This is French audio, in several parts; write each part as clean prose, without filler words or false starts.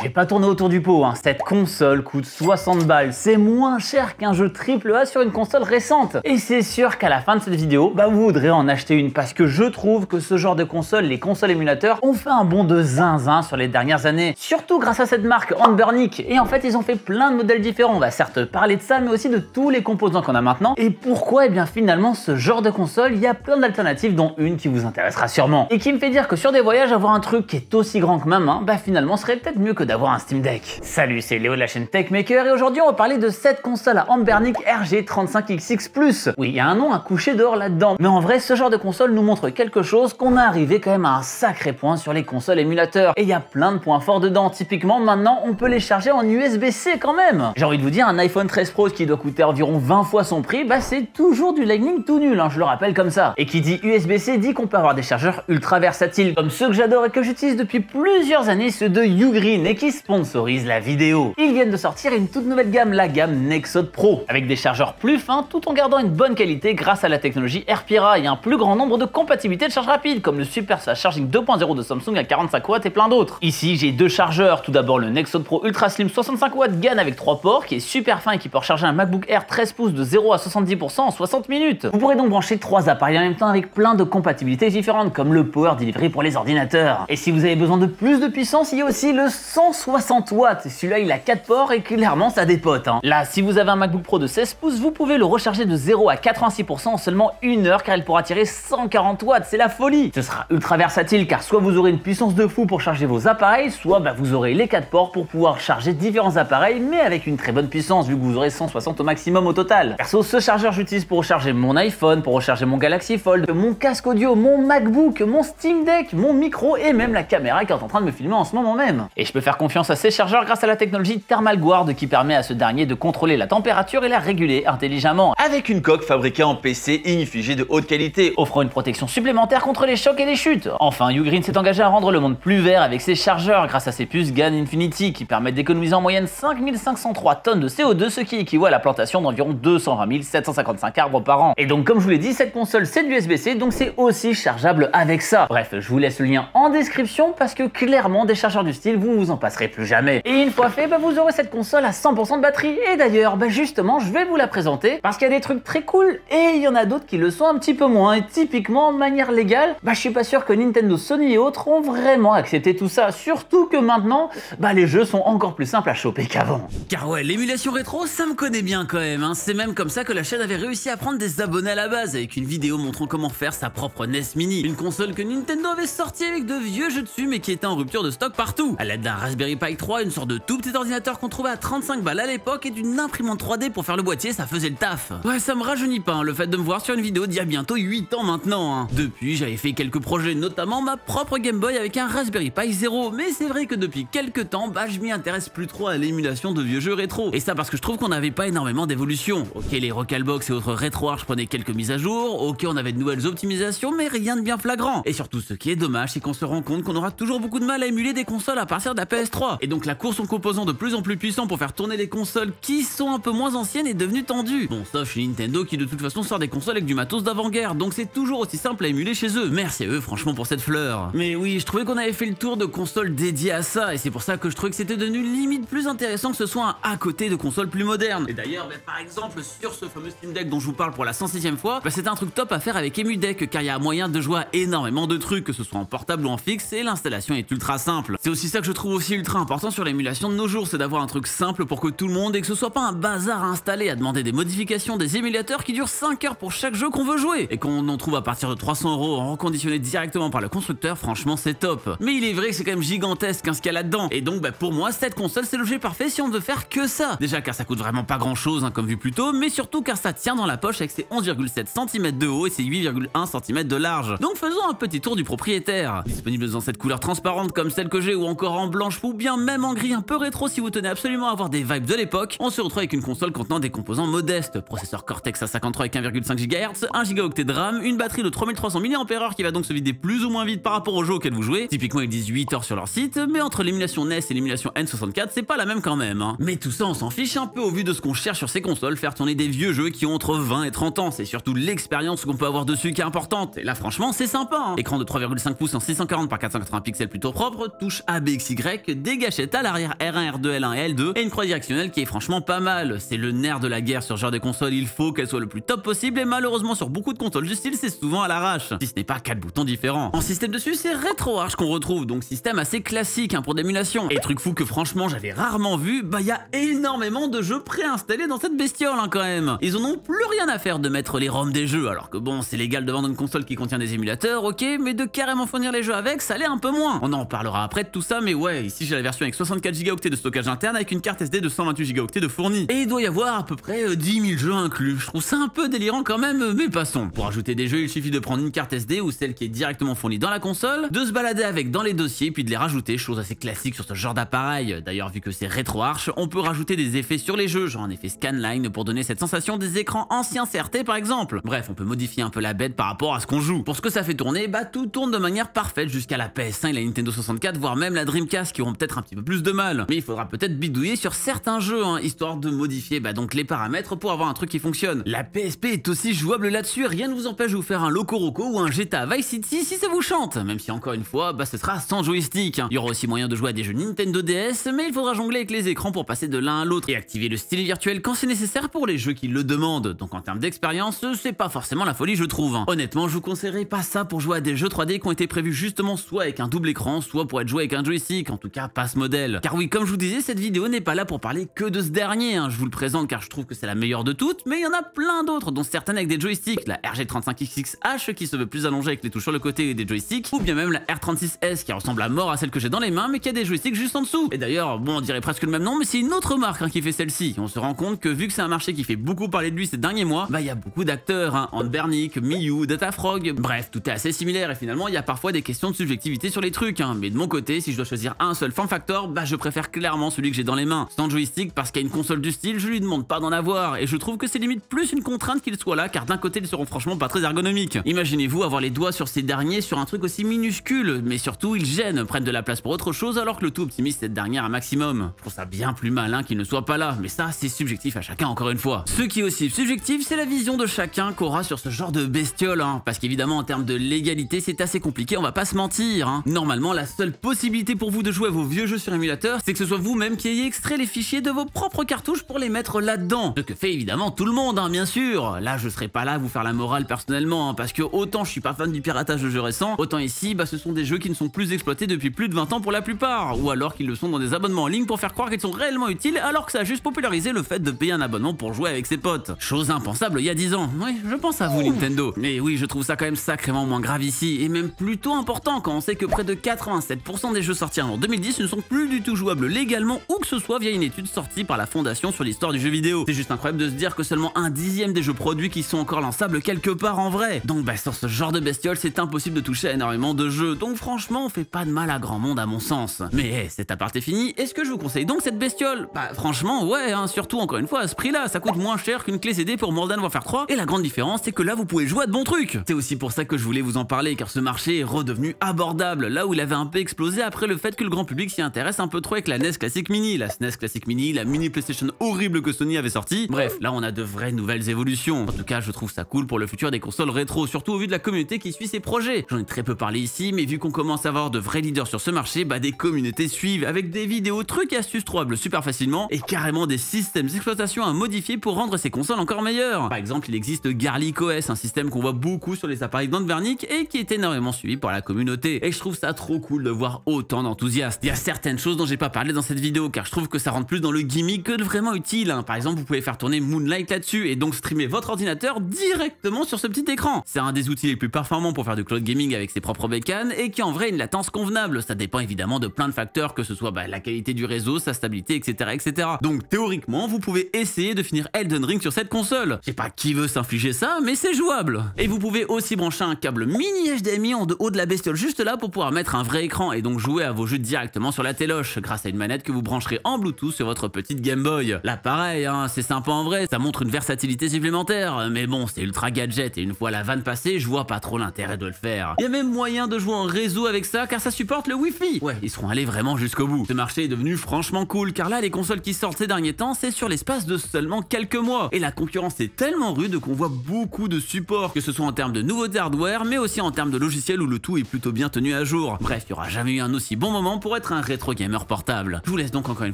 Je vais pas tourner autour du pot, hein. Cette console coûte 60 balles, c'est moins cher qu'un jeu AAA sur une console récente. Et c'est sûr qu'à la fin de cette vidéo, vous voudrez en acheter une parce que je trouve que ce genre de console, les consoles émulateurs, ont fait un bond de zinzin sur les dernières années. Surtout grâce à cette marque Anbernic. Et en fait, ils ont fait plein de modèles différents. On va certes parler de ça, mais aussi de tous les composants qu'on a maintenant. Et pourquoi? Eh bien finalement, ce genre de console, il y a plein d'alternatives, dont une qui vous intéressera sûrement. Et qui me fait dire que sur des voyages, avoir un truc qui est aussi grand que ma main, finalement, serait peut-être mieux que d'avoir un Steam Deck. Salut, c'est Léo de la chaîne Techmaker et aujourd'hui, on va parler de cette console à Anbernic RG35XX+. Oui, il y a un nom à coucher dehors là-dedans. Mais en vrai, ce genre de console nous montre quelque chose qu'on est arrivé quand même à un sacré point sur les consoles émulateurs. Et il y a plein de points forts dedans. Typiquement, maintenant, on peut les charger en USB-C quand même. J'ai envie de vous dire, un iPhone 13 Pro qui doit coûter environ 20 fois son prix, c'est toujours du Lightning tout nul, je le rappelle comme ça. Et qui dit USB-C dit qu'on peut avoir des chargeurs ultra versatiles, comme ceux que j'adore et que j'utilise depuis plusieurs années, ceux de Ugreen, et qui sponsorisent la vidéo. Ils viennent de sortir une toute nouvelle gamme, la gamme Nexode Pro, avec des chargeurs plus fins tout en gardant une bonne qualité grâce à la technologie AirPira et un plus grand nombre de compatibilités de charge rapide, comme le Super Fast Charging 2.0 de Samsung à 45 watts et plein d'autres. Ici, j'ai deux chargeurs. Tout d'abord, le Nexode Pro Ultra Slim 65 watts GaN avec 3 ports, qui est super fin et qui peut recharger un MacBook Air 13 pouces de 0 à 70% en 60 minutes. Vous pourrez donc brancher 3 appareils en même temps avec plein de compatibilités différentes, comme le Power Delivery pour les ordinateurs. Et si vous avez besoin de plus de puissance, il y a aussi le 160 watts. Celui-là, il a 4 ports et clairement, ça dépote. Là, si vous avez un MacBook Pro de 16 pouces, vous pouvez le recharger de 0 à 86% en seulement 1 heure, car il pourra tirer 140 watts. C'est la folie. Ce sera ultra versatile, car soit vous aurez une puissance de fou pour charger vos appareils, soit vous aurez les 4 ports pour pouvoir charger différents appareils, mais avec une très bonne puissance, vu que vous aurez 160 au maximum au total. Perso, ce chargeur, j'utilise pour recharger mon iPhone, pour recharger mon Galaxy Fold, mon casque audio, mon MacBook, mon Steam Deck, mon micro et même la caméra qui est en train de me filmer en ce moment même. Et je peux faire confiance à ces chargeurs grâce à la technologie Thermal Guard qui permet à ce dernier de contrôler la température et la réguler intelligemment, avec une coque fabriquée en PC ignifugée de haute qualité, offrant une protection supplémentaire contre les chocs et les chutes. Enfin, Ugreen s'est engagé à rendre le monde plus vert avec ses chargeurs grâce à ses puces GaN Infinity qui permettent d'économiser en moyenne 5503 tonnes de CO2, ce qui équivaut à la plantation d'environ 220 755 arbres par an. Et donc, comme je vous l'ai dit, cette console c'est du USB-C, donc c'est aussi chargeable avec ça. Bref, je vous laisse le lien en description parce que clairement, des chargeurs du style, vous en passerez plus jamais. Et une fois fait, vous aurez cette console à 100% de batterie. Et d'ailleurs, justement, je vais vous la présenter parce qu'il y a des trucs très cool et il y en a d'autres qui le sont un petit peu moins. Et typiquement, de manière légale, je suis pas sûr que Nintendo, Sony et autres ont vraiment accepté tout ça. Surtout que maintenant, les jeux sont encore plus simples à choper qu'avant. Car ouais, l'émulation rétro, ça me connaît bien quand même. C'est même comme ça que la chaîne avait réussi à prendre des abonnés à la base, avec une vidéo montrant comment faire sa propre NES Mini. Une console que Nintendo avait sortie avec de vieux jeux dessus, mais qui était en rupture de stock partout. À l'aide d'un Raspberry Pi 3, une sorte de tout petit ordinateur qu'on trouvait à 35 balles à l'époque, et d'une imprimante 3D pour faire le boîtier, ça faisait le taf. Ouais, ça me rajeunit pas, le fait de me voir sur une vidéo d'il y a bientôt 8 ans maintenant. Depuis, j'avais fait quelques projets, notamment ma propre Game Boy avec un Raspberry Pi 0, mais c'est vrai que depuis quelques temps, je m'y intéresse plus trop à l'émulation de vieux jeux rétro. Et ça parce que je trouve qu'on n'avait pas énormément d'évolution. Ok, les Recalbox et autres RetroArch prenaient quelques mises à jour, ok, on avait de nouvelles optimisations, mais rien de bien flagrant. Et surtout, ce qui est dommage, c'est qu'on se rend compte qu'on aura toujours beaucoup de mal à émuler des consoles à partir de la PS3. Et donc la course aux composants de plus en plus puissants pour faire tourner les consoles qui sont un peu moins anciennes est devenue tendue. Bon, sauf chez Nintendo qui de toute façon sort des consoles avec du matos d'avant-guerre, donc c'est toujours aussi simple à émuler chez eux. Merci à eux franchement pour cette fleur. Mais oui, je trouvais qu'on avait fait le tour de consoles dédiées à ça, et c'est pour ça que je trouvais que c'était devenu limite plus intéressant que ce soit un à côté de consoles plus modernes. Et d'ailleurs, par exemple, sur ce fameux Steam Deck dont je vous parle pour la 106e fois, c'est un truc top à faire avec EmuDeck, car il y a moyen de jouer à énormément de trucs, que ce soit en portable ou en fixe, et l'installation est ultra simple. C'est aussi ça que je trouve aussi ultra important sur l'émulation de nos jours, c'est d'avoir un truc simple pour que tout le monde, et que ce soit pas un bazar à installer, à demander des modifications, des émulateurs qui durent 5 heures pour chaque jeu qu'on veut jouer, et qu'on en trouve à partir de 300 € en reconditionné directement par le constructeur. Franchement, c'est top. Mais il est vrai que c'est quand même gigantesque ce qu'il y a là-dedans, et donc pour moi, cette console c'est l'objet parfait si on veut faire que ça. Déjà car ça coûte vraiment pas grand chose comme vu plus tôt, mais surtout car ça tient dans la poche avec ses 11,7 cm de haut et ses 8,1 cm de large. Donc faisons un petit tour du propriétaire. Disponible dans cette couleur transparente comme celle que j'ai, ou encore en blanche, ou bien même en gris un peu rétro si vous tenez absolument à avoir des vibes de l'époque, on se retrouve avec une console contenant des composants modestes. Processeur Cortex A53 avec 1,5 GHz, 1 Go de RAM, une batterie de 3300 mAh qui va donc se vider plus ou moins vite par rapport au jeu auquel vous jouez. Typiquement ils disent 8 heures sur leur site, mais entre l'émulation NES et l'émulation N64 c'est pas la même quand même. Mais tout ça on s'en fiche un peu au vu de ce qu'on cherche sur ces consoles, faire tourner des vieux jeux qui ont entre 20 et 30 ans. C'est surtout l'expérience qu'on peut avoir dessus qui est importante. Et là franchement c'est sympa. Écran de 3,5 pouces en 640 par 480 pixels plutôt propre, touche ABXY, des gâchettes à l'arrière R1, R2, L1 et L2 et une croix directionnelle qui est franchement pas mal. C'est le nerf de la guerre sur ce genre de console, il faut qu'elle soit le plus top possible et malheureusement sur beaucoup de consoles du style c'est souvent à l'arrache, si ce n'est pas 4 boutons différents. En système dessus c'est RetroArch qu'on retrouve, donc système assez classique pour d'émulation. Et truc fou que franchement j'avais rarement vu, bah y a énormément de jeux préinstallés dans cette bestiole quand même. Ils en ont plus rien à faire de mettre les ROM des jeux, alors que bon c'est légal de vendre une console qui contient des émulateurs, ok, mais de carrément fournir les jeux avec, ça l'est un peu moins. On en parlera après de tout ça, mais ouais, ici j'ai la version avec 64 Go de stockage interne avec une carte SD de 128 Go de fournie. Et il doit y avoir à peu près 10 000 jeux inclus. Je trouve ça un peu délirant quand même, mais passons. Pour ajouter des jeux, il suffit de prendre une carte SD ou celle qui est directement fournie dans la console, de se balader avec dans les dossiers puis de les rajouter, chose assez classique sur ce genre d'appareil. D'ailleurs, vu que c'est RetroArch, on peut rajouter des effets sur les jeux, genre un effet scanline pour donner cette sensation des écrans anciens CRT par exemple. Bref, on peut modifier un peu la bête par rapport à ce qu'on joue. Pour ce que ça fait tourner, bah tout tourne de manière parfaite jusqu'à la PS5 et la Nintendo 64, voire même la Dreamcast qui auront peut-être un petit peu plus de mal. Mais il faudra peut-être bidouiller sur certains jeux, histoire de modifier donc les paramètres pour avoir un truc qui fonctionne. La PSP est aussi jouable là-dessus, rien ne vous empêche de vous faire un Loco Roco ou un GTA Vice City si ça vous chante, même si encore une fois, ce sera sans joystick. Il y aura aussi moyen de jouer à des jeux Nintendo DS, mais il faudra jongler avec les écrans pour passer de l'un à l'autre et activer le stylet virtuel quand c'est nécessaire pour les jeux qui le demandent. Donc en termes d'expérience, c'est pas forcément la folie je trouve. Honnêtement, je vous conseillerais pas ça pour jouer à des jeux 3D qui ont été prévus justement soit avec un double écran, soit pour être joué avec un joystick, en tout cas pas ce modèle. Car oui, comme je vous disais, cette vidéo n'est pas là pour parler que de ce dernier, je vous le présente car je trouve que c'est la meilleure de toutes, mais il y en a plein d'autres, dont certaines avec des joysticks, la RG35XX-H qui se veut plus allongée avec les touches sur le côté et des joysticks, ou bien même la R36S qui ressemble à mort à celle que j'ai dans les mains mais qui a des joysticks juste en dessous. Et d'ailleurs, bon, on dirait presque le même nom, mais c'est une autre marque qui fait celle-ci. On se rend compte que vu que c'est un marché qui fait beaucoup parler de lui ces derniers mois, il y a beaucoup d'acteurs, Ant Bernick, Miyu, Datafrog, bref, tout est assez similaire et finalement il y a parfois des questions de subjectivité sur les trucs, mais de mon côté, si je dois choisir un seul form factor, je préfère clairement celui que j'ai dans les mains, sans joystick, parce qu'à une console du style, je lui demande pas d'en avoir, et je trouve que c'est limite plus une contrainte qu'il soit là, car d'un côté ils seront franchement pas très ergonomiques. Imaginez-vous avoir les doigts sur ces derniers sur un truc aussi minuscule, mais surtout ils gênent, prennent de la place pour autre chose alors que le tout optimise cette dernière un maximum. Je trouve ça bien plus malin qu'il ne soit pas là, mais ça c'est subjectif à chacun encore une fois. Ce qui est aussi subjectif, c'est la vision de chacun qu'aura sur ce genre de bestiole, parce qu'évidemment en termes de légalité c'est assez compliqué, on va pas se mentir. Normalement la seule possibilité pour vous de jouer à vos vieux jeux sur émulateur, c'est que ce soit vous-même qui ayez extrait les fichiers de vos propres cartouches pour les mettre là-dedans. Ce que fait évidemment tout le monde, bien sûr. Là je serai pas là à vous faire la morale personnellement, parce que autant je suis pas fan du piratage de jeux récents, autant ici ce sont des jeux qui ne sont plus exploités depuis plus de 20 ans pour la plupart, ou alors qu'ils le sont dans des abonnements en ligne pour faire croire qu'ils sont réellement utiles alors que ça a juste popularisé le fait de payer un abonnement pour jouer avec ses potes. Chose impensable il y a 10 ans. Oui, je pense à vous Nintendo. Mais oui, je trouve ça quand même sacrément moins grave ici, et même plutôt important quand on sait que près de 87% des jeux sortis en 2010 ne sont plus du tout jouables légalement ou que ce soit via une étude sortie par la Fondation sur l'histoire du jeu vidéo. C'est juste incroyable de se dire que seulement un dixième des jeux produits qui sont encore lançables quelque part en vrai. Donc sur ce genre de bestiole, c'est impossible de toucher à énormément de jeux, donc franchement on fait pas de mal à grand monde à mon sens. Mais cet aparté fini, est-ce que je vous conseille donc cette bestiole? Franchement ouais, surtout encore une fois à ce prix là, ça coûte moins cher qu'une clé CD pour Modern Warfare 3, et la grande différence c'est que là vous pouvez jouer à de bons trucs. C'est aussi pour ça que je voulais vous en parler, car ce marché est redevenu abordable, là où il avait un peu explosé après le fait que le grand public s'y intéresse un peu trop avec la NES Classic Mini, la SNES Classic Mini, la mini PlayStation horrible que Sony avait sorti. Bref, là on a de vraies nouvelles évolutions. En tout cas je trouve ça cool pour le futur des consoles rétro, surtout au vu de la communauté qui suit ces projets. J'en ai très peu parlé ici, mais vu qu'on commence à avoir de vrais leaders sur ce marché, des communautés suivent avec des vidéos, trucs et astuces trouvables super facilement, et carrément des systèmes d'exploitation à modifier pour rendre ces consoles encore meilleures. Par exemple, il existe Garlic OS, un système qu'on voit beaucoup sur les appareils d'Ant Bernick et qui est énormément suivi par la communauté. Et je trouve ça trop cool de voir autant d'enthousiastes. Il y a certaines choses dont j'ai pas parlé dans cette vidéo, car je trouve que ça rentre plus dans le gimmick que de vraiment utile. Par exemple, vous pouvez faire tourner Moonlight là-dessus et donc streamer votre ordinateur directement sur ce petit écran. C'est un des outils les plus performants pour faire du cloud gaming avec ses propres bécanes et qui en vrai a une latence convenable. Ça dépend évidemment de plein de facteurs, que ce soit la qualité du réseau, sa stabilité, etc. Donc théoriquement, vous pouvez essayer de finir Elden Ring sur cette console. Je sais pas qui veut s'infliger ça, mais c'est jouable. Et vous pouvez aussi brancher un câble mini HDMI en haut de la bestiole juste là pour pouvoir mettre un vrai écran et donc jouer à vos jeux directement sur la téloche grâce à une manette que vous brancherez en Bluetooth sur votre petite Game Boy. Là pareil, c'est sympa en vrai, ça montre une versatilité supplémentaire, mais bon, c'est ultra gadget et une fois la vanne passée, je vois pas trop l'intérêt de le faire. Il y a même moyen de jouer en réseau avec ça car ça supporte le Wi-Fi. Ouais, ils seront allés vraiment jusqu'au bout. Ce marché est devenu franchement cool car là, les consoles qui sortent ces derniers temps, c'est sur l'espace de seulement quelques mois. Et la concurrence est tellement rude qu'on voit beaucoup de supports, que ce soit en termes de nouveautés hardware, mais aussi en termes de logiciels où le tout est plutôt bien tenu à jour. Bref, il n'y aura jamais eu un aussi bon moment pour être être un rétro gamer portable. Je vous laisse donc encore une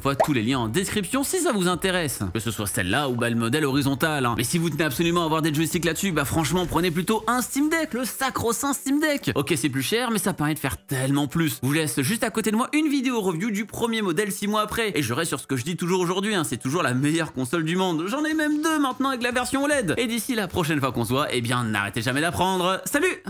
fois tous les liens en description si ça vous intéresse, que ce soit celle-là ou le modèle horizontal. Mais si vous tenez absolument à avoir des joysticks là-dessus, franchement prenez plutôt un Steam Deck, le sacro-saint Steam Deck. Ok, c'est plus cher, mais ça permet de faire tellement plus. Je vous laisse juste à côté de moi une vidéo review du premier modèle 6 mois après, et je reste sur ce que je dis toujours aujourd'hui, c'est toujours la meilleure console du monde. J'en ai même deux maintenant avec la version OLED. Et d'ici la prochaine fois qu'on se voit, n'arrêtez jamais d'apprendre. Salut!